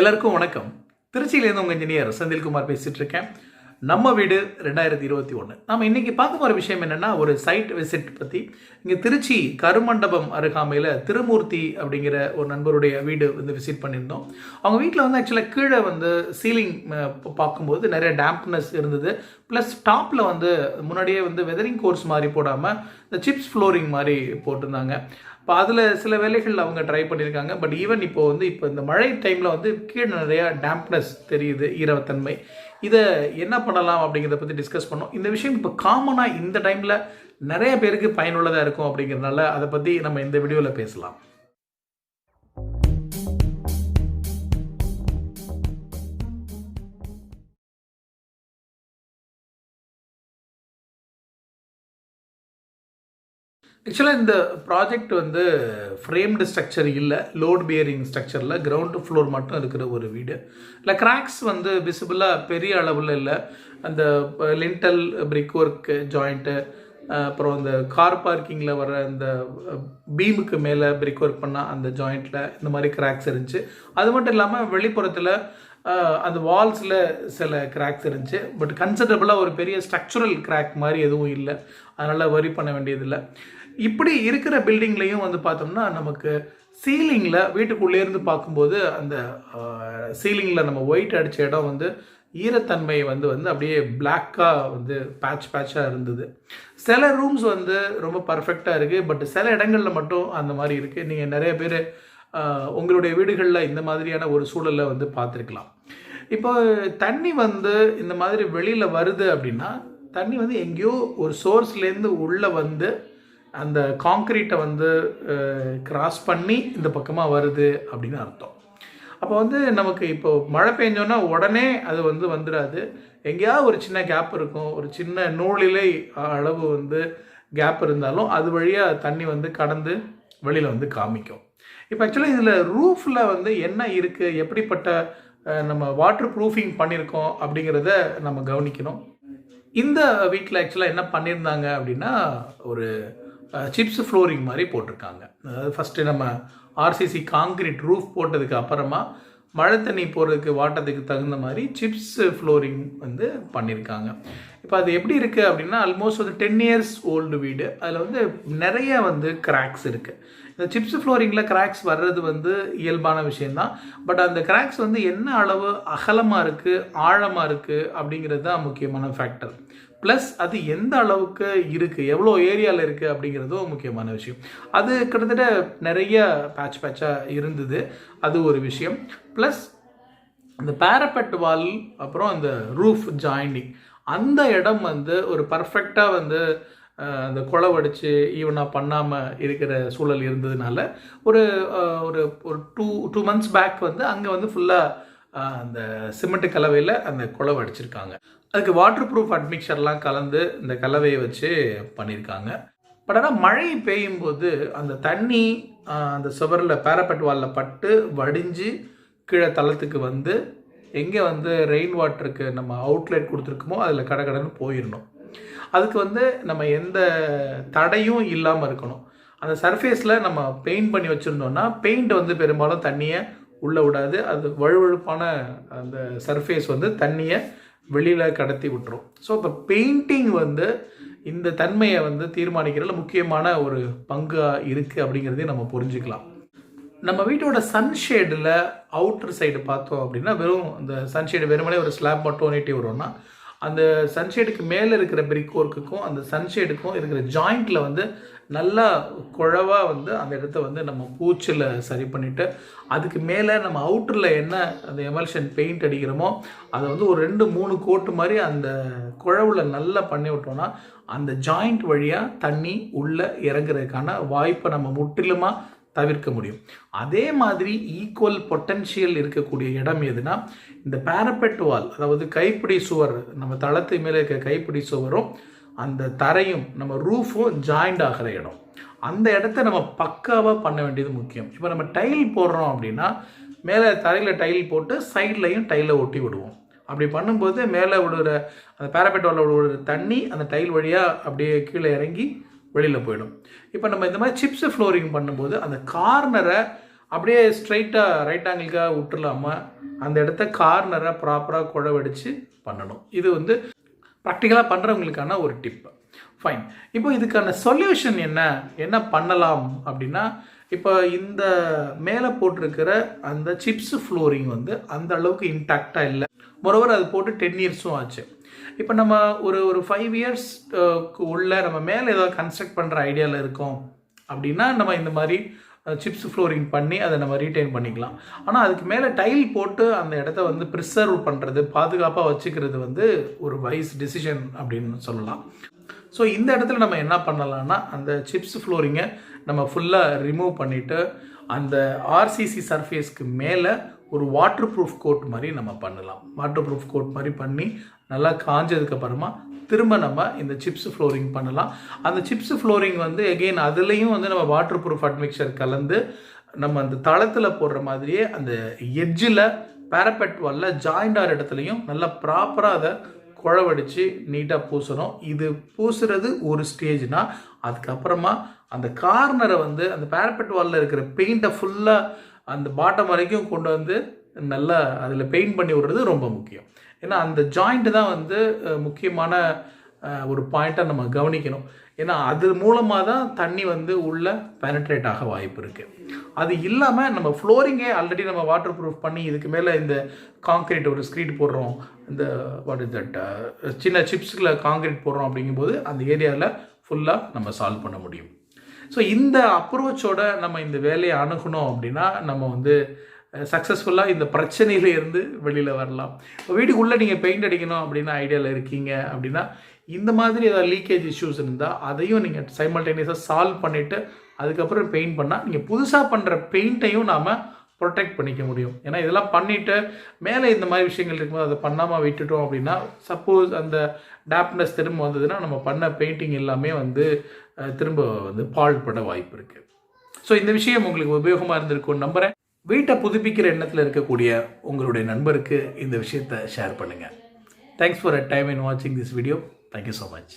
எல்லாருக்கும் வணக்கம். திருச்சியிலேருந்து உங்கள் இன்ஜினியர் செந்தில்குமார் பேசிகிட்டு இருக்கேன். நம்ம வீடு 2021. நம்ம இன்றைக்கி பார்க்க போகிற விஷயம் என்னென்னா, ஒரு சைட் விசிட் பற்றி. இங்கே திருச்சி கருமண்டபம் அருகாமையில் திருமூர்த்தி அப்படிங்கிற ஒரு நண்பருடைய வீடு விசிட் பண்ணியிருந்தோம். அவங்க வீட்டில் ஆக்சுவலாக கீழே சீலிங் பார்க்கும்போது நிறைய டேம்ப்னஸ் இருந்தது. ப்ளஸ் டாப்பில் முன்னாடியே வெதரிங் கோர்ஸ் மாதிரி போடாமல் இந்த சிப்ஸ் ஃப்ளோரிங் மாதிரி போட்டிருந்தாங்க. இப்போ அதில் சில வேலைகள் அவங்க ட்ரை பண்ணியிருக்காங்க. பட் ஈவன் இப்போ இந்த மழை டைமில் கீழே நிறையா டேம்ப்னஸ் தெரியுது, ஈரத்தன்மை. இதை என்ன பண்ணலாம் அப்படிங்கிறத பற்றி டிஸ்கஸ் பண்ணோம். இந்த விஷயம் இப்போ காமனாக இந்த டைமில் நிறைய பேருக்கு பயனுள்ளதாக இருக்கும் அப்படிங்கிறதுனால அதை பற்றி நம்ம இந்த வீடியோவில் பேசலாம். ஆக்சுவலாக இந்த ப்ராஜெக்ட் ஃப்ரேம்டு ஸ்ட்ரக்சர் இல்லை, லோட் பியரிங் ஸ்ட்ரக்சரில் கிரவுண்ட் ஃப்ளோர் மட்டும் இருக்கிற ஒரு வீடு. இல்லை கிராக்ஸ் விசிபிளாக பெரிய அளவில் இல்லை. அந்த லிண்டல் பிரிக் ஒர்க் ஜாயிண்ட்டு, அப்புறம் இந்த கார் பார்க்கிங்கில் வர அந்த பீமுக்கு மேலே பிரிக் ஒர்க் பண்ணால் அந்த ஜாயிண்ட்டில் இந்த மாதிரி கிராக்ஸ் இருந்துச்சு. அது மட்டும் இல்லாமல் வெளிப்புறத்தில் அந்த வால்ஸில் சில கிராக்ஸ் இருந்துச்சு. பட் கன்சிடரபிளாக ஒரு பெரிய ஸ்ட்ரக்சுரல் கிராக் மாதிரி எதுவும் இல்லை. அதனால் வரி பண்ண வேண்டியதில்லை. இப்படி இருக்கிற பில்டிங்லேயும் பார்த்தோம்னா நமக்கு சீலிங்கில் வீட்டுக்குள்ளேருந்து பார்க்கும்போது அந்த சீலிங்கில் நம்ம ஒயிட் அடித்த இடம் ஈரத்தன்மை அப்படியே பிளாக்காக பேட்சாக இருந்தது. சில ரூம்ஸ் ரொம்ப பர்ஃபெக்டாக இருக்குது. பட் சில இடங்களில் மட்டும் அந்த மாதிரி இருக்குது. நீங்கள் நிறைய பேர் உங்களுடைய வீடுகளில் இந்த மாதிரியான ஒரு சூழலை பார்த்துருக்கலாம். இப்போ தண்ணி இந்த மாதிரி வெளியில் வருது அப்படின்னா, தண்ணி எங்கேயோ ஒரு சோர்ஸ்லேருந்து உள்ளே அந்த காங்க்ரீட்டை கிராஸ் பண்ணி இந்த பக்கமாக வருது அப்படின்னு அர்த்தம். அப்போ நமக்கு இப்போ மழை பெஞ்சோன்னா உடனே அது வந்துடாது. எங்கேயாவது ஒரு சின்ன கேப் இருக்கும். ஒரு சின்ன நூலிலை அளவு கேப் இருந்தாலும் அது வழியாக தண்ணி கடந்து வெளியில் காமிக்கும். இப்போ ஆக்சுவலாக இதில் ரூஃபில் என்ன இருக்குது, எப்படிப்பட்ட நம்ம வாட்டர் ப்ரூஃபிங் பண்ணியிருக்கோம் அப்படிங்கிறத நம்ம கவனிக்கணும். இந்த வீட்டில் ஆக்சுவலாக என்ன பண்ணியிருந்தாங்க அப்படின்னா, ஒரு சிப்ஸ் ஃப்ளோரிங் மாதிரி போட்டிருக்காங்க. அதாவது ஃபஸ்ட்டு நம்ம ஆர்சிசி காங்கிரீட் ரூஃப் போட்டதுக்கு அப்புறமா மழை தண்ணி போகிறதுக்கு வாட்டத்துக்கு தகுந்த மாதிரி சிப்ஸ் ஃப்ளோரிங் பண்ணியிருக்காங்க. இப்போ அது எப்படி இருக்குது அப்படின்னா, ஆல்மோஸ்ட் 10 இயர்ஸ் ஓல்டு வீடு. அதில் நிறைய கிராக்ஸ் இருக்குது. இந்த சிப்ஸ் ஃப்ளோரிங்கில் கிராக்ஸ் வர்றது இயல்பான விஷயந்தான். பட் அந்த கிராக்ஸ் என்ன அளவு அகலமாக இருக்குது, ஆழமாக இருக்குது அப்படிங்கிறது தான் முக்கியமான ஃபேக்டர். ப்ளஸ் அது எந்த அளவுக்கு இருக்குது, எவ்வளோ ஏரியாவில் இருக்குது அப்படிங்கிறதும் முக்கியமான விஷயம். அது கிட்டத்தட்ட நிறைய பேட்சாக இருந்தது. அது ஒரு விஷயம். ப்ளஸ் இந்த பேரப்பெட் வால், அப்புறம் அந்த ரூஃப் ஜாயிண்டிங், அந்த இடம் ஒரு பர்ஃபெக்டாக அந்த குளவடிச்சு ஈவனாக பண்ணாமல் இருக்கிற சூழல் இருந்ததுனால ஒரு ஒரு ஒரு 2 months பேக் அங்கே ஃபுல்லாக அந்த சிமெண்ட் கலவையில் அந்த குளவை அடிச்சிருக்காங்க. அதுக்கு வாட்டர் ப்ரூஃப் அட்மிக்சர்லாம் கலந்து இந்த கலவையை வச்சு பண்ணியிருக்காங்க. பட் ஆனால் மழை பெய்யும் போது அந்த தண்ணி அந்த சுவரில் பேரப்பெட் வாலில் பட்டு வடிஞ்சு கீழே தளத்துக்கு எங்கே ரெயின் வாட்டருக்கு நம்ம அவுட்லெட் கொடுத்துருக்கோமோ அதில் கடன்னு போயிடணும். அதுக்கு நம்ம எந்த தடையும் இல்லாமல் இருக்கணும். அந்த சர்ஃபேஸில் நம்ம பெயிண்ட் பண்ணி வச்சுருந்தோம்னா, பெயிண்ட் பெரும்பாலும் தண்ணியை உள்ளே விடாது. அது வழுவழுப்பான அந்த சர்ஃபேஸ் தண்ணியை வெளியில் கடத்தி விட்டுரும். ஸோ இப்போ பெயிண்டிங் இந்த தன்மையை தீர்மானிக்கிறதுல முக்கியமான ஒரு பங்காக இருக்குது அப்படிங்கிறதையும் நம்ம புரிஞ்சுக்கலாம். நம்ம வீட்டோட சன்ஷேடில் அவுட்டர் சைடு பார்த்தோம் அப்படின்னா, வெறும் அந்த சன்ஷேடு வெறுமனே ஒரு ஸ்லாப் மட்டும் நீட்டி வரும்னா, அந்த சன்ஷேடுக்கு மேலே இருக்கிற பிரிக் ஒர்க்குக்கும் அந்த சன்ஷேடுக்கும் இருக்கிற ஜாயிண்டில் நல்லா குழவாக அந்த இடத்த நம்ம பூச்சில் சரி பண்ணிவிட்டு, அதுக்கு மேலே நம்ம அவுட்டரில் என்ன அந்த எமல்ஷன் பெயிண்ட் அடிக்கிறோமோ அதை ஒரு 2-3 கோட்டு மாதிரி அந்த குழவில் நல்லா பண்ணி விட்டோம்னா, அந்த ஜாயிண்ட் வழியாக தண்ணி உள்ளே இறங்குறதுக்கான வாய்ப்பை நம்ம முற்றிலுமாக தவிர்க்க முடியும். அதே மாதிரி ஈக்குவல் பொட்டன்ஷியல் இருக்கக்கூடிய இடம் எதுனா, இந்த பேரப்பெட் வால், அதாவது கைப்பிடி சுவர், நம்ம தளத்து மேலே இருக்க கைப்பிடி சுவரும் அந்த தரையும் நம்ம ரூஃபும் ஜாயிண்ட் ஆகிற இடம். அந்த இடத்த நம்ம பக்காவாக பண்ண வேண்டியது முக்கியம். இப்போ நம்ம டைல் போடுறோம் அப்படின்னா, மேலே தரையில் டைல் போட்டு சைட்லையும் டைலை ஒட்டி விடுவோம். அப்படி பண்ணும்போது மேலே விடுற அந்த பேரப்பெட் வாலில் விடுற தண்ணி அந்த டைல் வழியாக அப்படியே கீழே இறங்கி வெளியில் போயிடும். இப்போ நம்ம இந்த மாதிரி சிப்ஸ் ஃப்ளோரிங் பண்ணும்போது அந்த கார்னரை அப்படியே ஸ்ட்ரைட்டாக ரைட் ஆங்கிளுக்காக விட்டுலாமா அந்த இடத்த கார்னரை ப்ராப்பராக குழவடிச்சு பண்ணணும். இது வந்து ப்ராக்டிக்கலாக பண்ணுறவங்களுக்கான ஒரு டிப். ஃபைன். இப்போ இதுக்கான சொல்யூஷன் என்ன பண்ணலாம் அப்படின்னா, இப்போ இந்த மேலே போட்டிருக்கிற அந்த சிப்ஸ் ஃப்ளோரிங் வந்து அந்த அளவுக்கு இன்டாக்டாக இல்லை. மொரோவர் அது போட்டு 10 இயர்ஸும் ஆச்சு. இப்போ நம்ம ஒரு 5 இயர்ஸ்க்கு உள்ள நம்ம மேலே ஏதாவது கன்ஸ்ட்ரக்ட் பண்ணுற ஐடியாவில் இருக்கோம் அப்படின்னா நம்ம இந்த மாதிரி சிப்ஸ் ஃப்ளோரிங் பண்ணி அதை நம்ம ரீட்டைன் பண்ணிக்கலாம். ஆனால் அதுக்கு மேலே டைல் போட்டு அந்த இடத்த வந்து ப்ரிசர்வ் பண்ணுறது, பாதுகாப்பாக வச்சுக்கிறது வந்து ஒரு வைஸ் டிசிஷன் அப்படின்னு சொல்லலாம். ஸோ இந்த இடத்துல நம்ம என்ன பண்ணலாம்னா, அந்த சிப்ஸ் ஃப்ளோரிங்கை நம்ம ஃபுல்லாக ரிமூவ் பண்ணிவிட்டு அந்த ஆர்சிசி சர்ஃபேஸ்க்கு மேலே ஒரு வாட்டர் ப்ரூஃப் கோட் மாதிரி நம்ம பண்ணலாம். வாட்டர் ப்ரூஃப் கோட் மாதிரி பண்ணி நல்லா காஞ்சதுக்கப்புறமா திரும்ப நம்ம இந்த சிப்ஸ் ஃப்ளோரிங் பண்ணலாம். அந்த சிப்ஸ் ஃப்ளோரிங் வந்து எகெயின் அதுலேயும் வந்து நம்ம வாட்டர் ப்ரூஃப் அட்மிக்சர் கலந்து நம்ம அந்த தளத்தில் போடுற மாதிரியே அந்த எட்ஜில் பேரப்பெட் வாலில் ஜாயிண்ட் ஆகிற இடத்துலையும் நல்லா ப்ராப்பராக அதை குழவடிச்சு நீட்டாக பூசணும். இது பூசுறது ஒரு ஸ்டேஜ்னா, அதுக்கப்புறமா அந்த கார்னரை வந்து அந்த பேரப்பெட் வாலில் இருக்கிற பெயிண்ட்டை ஃபுல்லாக அந்த பாட்டம் வரைக்கும் கொண்டு வந்து நல்லா அதில் பெயிண்ட் பண்ணி விடுறது ரொம்ப முக்கியம். ஏன்னா அந்த ஜாயிண்ட்டு தான் வந்து முக்கியமான ஒரு பாயிண்ட்டாக நம்ம கவனிக்கணும். ஏன்னா அது மூலமாக தான் தண்ணி வந்து உள்ளே பெனட்ரேட் ஆக வாய்ப்பு இருக்குது. அது இல்லாமல் நம்ம ஃப்ளோரிங்கே ஆல்ரெடி நம்ம வாட்டர் ப்ரூஃப் பண்ணி இதுக்கு மேலே இந்த காங்க்ரீட் ஒரு ஸ்க்ரீட் போடுறோம், இந்த வாட் இஸ் தட் சின்ன சிப்ஸுக்குள்ள காங்க்ரீட் போடுறோம் அப்படிங்கும்போது அந்த ஏரியாவில் ஃபுல்லாக நம்ம சால்வ் பண்ண முடியும். ஸோ இந்த அப்ரோச்சோட நம்ம இந்த வேலையை அணுகணும் அப்படின்னா நம்ம வந்து சக்ஸஸ்ஃபுல்லாக இந்த பிரச்சனையிலேருந்து வெளியில் வரலாம். இப்போ வீட்டுக்குள்ளே நீங்கள் பெயிண்ட் அடிக்கணும் அப்படின்னு ஐடியாவில் இருக்கீங்க அப்படின்னா, இந்த மாதிரி ஏதாவது லீக்கேஜ் இஷ்யூஸ் இருந்தால் அதையும் நீங்கள் சைமல்டேனியஸாக சால்வ் பண்ணிவிட்டு அதுக்கப்புறம் பெயிண்ட் பண்ணால் நீங்கள் புதுசாக பண்ணுற பெயிண்ட்டையும் நாம் ப்ரொடெக்ட் பண்ணிக்க முடியும். ஏன்னா இதெல்லாம் பண்ணிவிட்டு மேலே இந்த மாதிரி விஷயங்கள் இருக்கும்போது அதை பண்ணாமல் விட்டுட்டோம் அப்படின்னா, சப்போஸ் அந்த டேப்னஸ் திரும்ப வந்ததுன்னா நம்ம பண்ண பெயிண்டிங் எல்லாமே வந்து திரும்ப வந்து பாழ்பட வாய்ப்பு இருக்குது. ஸோ இந்த விஷயம் உங்களுக்கு உபயோகமாக இருந்திருக்கும்னு நம்புகிறேன். வீட்டை புதுப்பிக்கிற எண்ணத்தில் இருக்கக்கூடிய உங்களுடைய நண்பருக்கு இந்த விஷயத்தை ஷேர் பண்ணுங்கள். Thanks for a time in வாட்சிங் this video. Thank you so much.